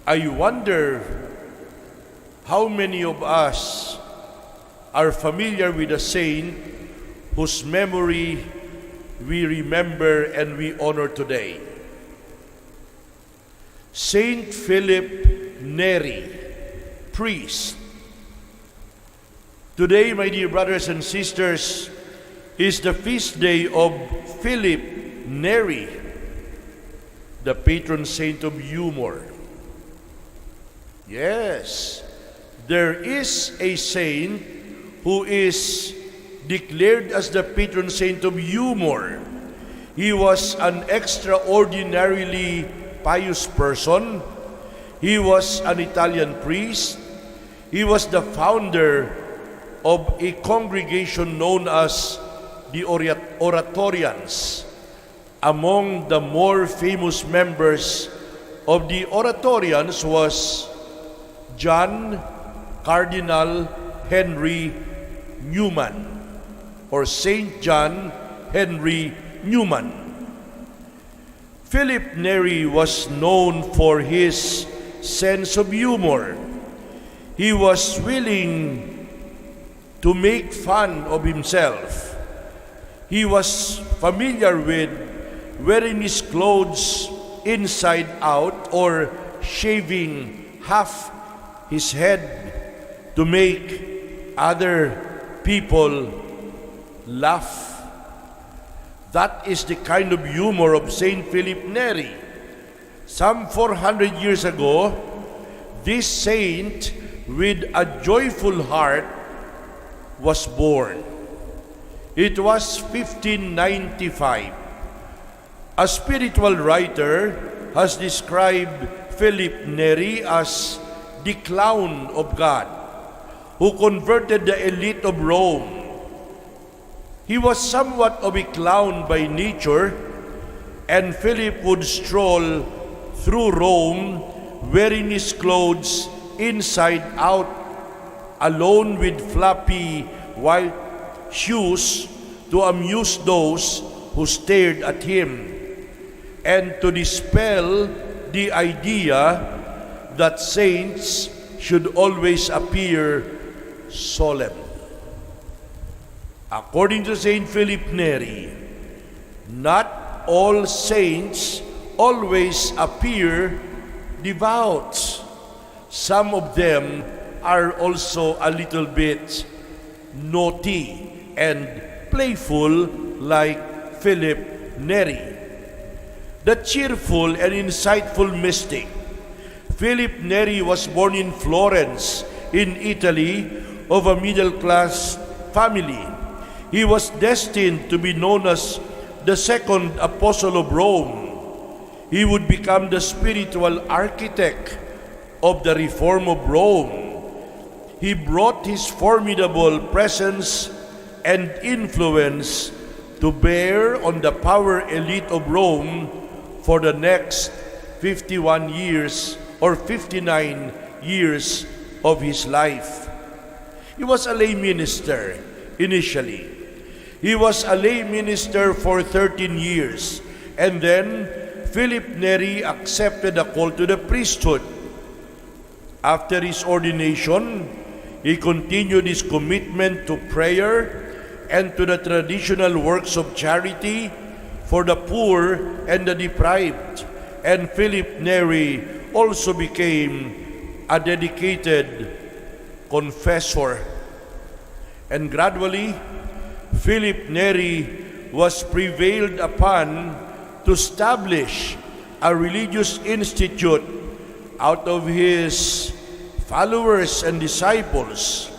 I wonder how many of us are familiar with a saint whose memory we remember and we honor today. Saint Philip Neri, priest. Today, my dear brothers and sisters, is the feast day of Philip Neri, the patron saint of humor. Yes, there is a saint who is declared as the patron saint of humor. He was an extraordinarily pious person. He was an Italian priest. He was the founder of a congregation known as the Oratorians. Among the more famous members of the Oratorians was John Cardinal Henry Newman, or Saint John Henry Newman. Philip Neri was known for his sense of humor. He was willing to make fun of himself. He was familiar with wearing his clothes inside out or shaving half his head to make other people laugh. That is the kind of humor of Saint Philip Neri. Some 400 years ago, this saint with a joyful heart was born. It was 1595. A spiritual writer has described Philip Neri as the clown of God, who converted the elite of Rome. He was somewhat of a clown by nature, and Philip would stroll through Rome wearing his clothes inside out, alone with floppy white shoes to amuse those who stared at him, and to dispel the idea that saints should always appear solemn. According to Saint Philip Neri, not all saints always appear devout. Some of them are also a little bit naughty and playful, like Philip Neri. The cheerful and insightful mystic, Philip Neri was born in Florence, in Italy, of a middle-class family. He was destined to be known as the second apostle of Rome. He would become the spiritual architect of the reform of Rome. He brought his formidable presence and influence to bear on the power elite of Rome for the next 51 years or 59 years of his life. He was a lay minister initially. He was a lay minister for 13 years, and then Philip Neri accepted a call to the priesthood. After his ordination, he continued his commitment to prayer and to the traditional works of charity for the poor and the deprived. And Philip Neri also became a dedicated confessor. And gradually, Philip Neri was prevailed upon to establish a religious institute out of his followers and disciples.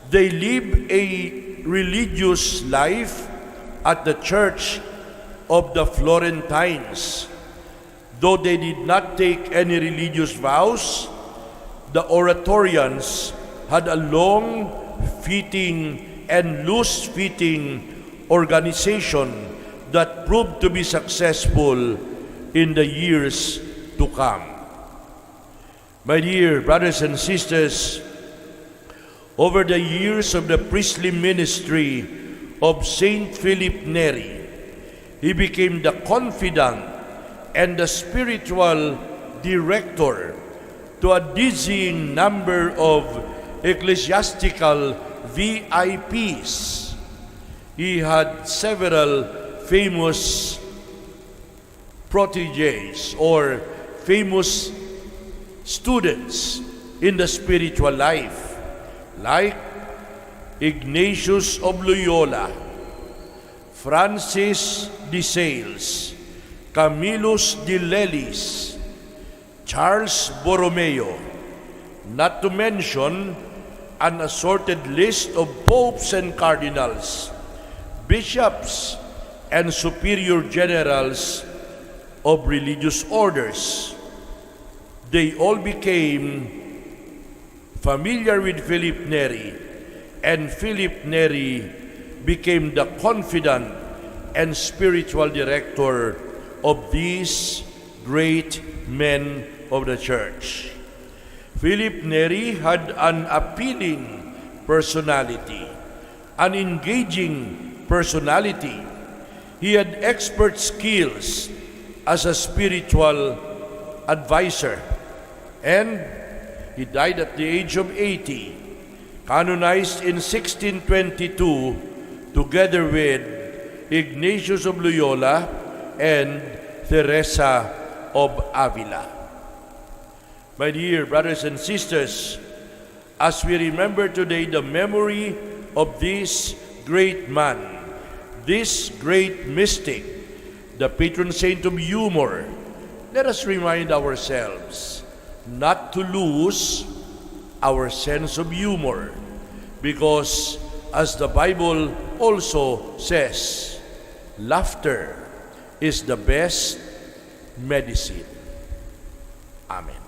They live a religious life at the church of the Florentines. Though they did not take any religious vows, the Oratorians had a long-fitting and loose-fitting organization that proved to be successful in the years to come. My dear brothers and sisters, over the years of the priestly ministry of Saint Philip Neri, he became the confidant and the spiritual director to a dizzying number of ecclesiastical VIPs. He had several famous proteges or famous students in the spiritual life, like Ignatius of Loyola, Francis de Sales, Camillus de Lelis, Charles Borromeo, not to mention an assorted list of popes and cardinals, bishops, and superior generals of religious orders. They all became familiar with Philip Neri, and Philip Neri became the confidant and spiritual director of these great men of the church. Philip Neri had an appealing personality, an engaging personality. He had expert skills as a spiritual advisor, and he died at the age of 80, canonized in 1622, together with Ignatius of Loyola and Teresa of Avila. My dear brothers and sisters, as we remember today the memory of this great man, this great mystic, the patron saint of humor, let us remind ourselves not to lose our sense of humor, because as the Bible also says, laughter is the best medicine. Amen.